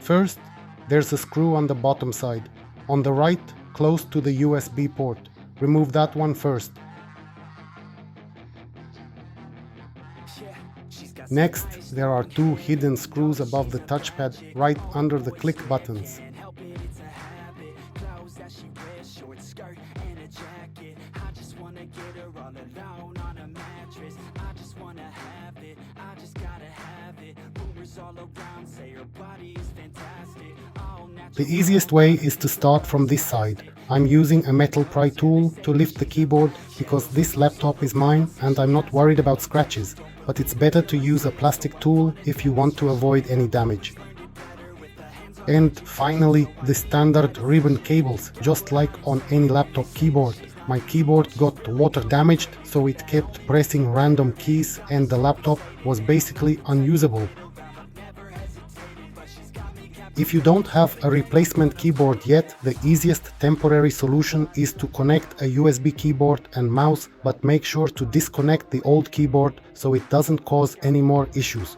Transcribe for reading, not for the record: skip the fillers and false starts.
First, there's a screw on the bottom side, on the right, close to the USB port. Remove that one first. Next, there are two hidden screws above the touchpad, right under the click buttons. The easiest way is to start from this side. I'm using a metal pry tool to lift the keyboard because this laptop is mine and I'm not worried about scratches, but it's better to use a plastic tool if you want to avoid any damage. And finally, the standard ribbon cables, just like on any laptop keyboard. My keyboard got water damaged, so it kept pressing random keys and the laptop was basically unusable. If you don't have a replacement keyboard yet, the easiest temporary solution is to connect a USB keyboard and mouse, but make sure to disconnect the old keyboard so it doesn't cause any more issues.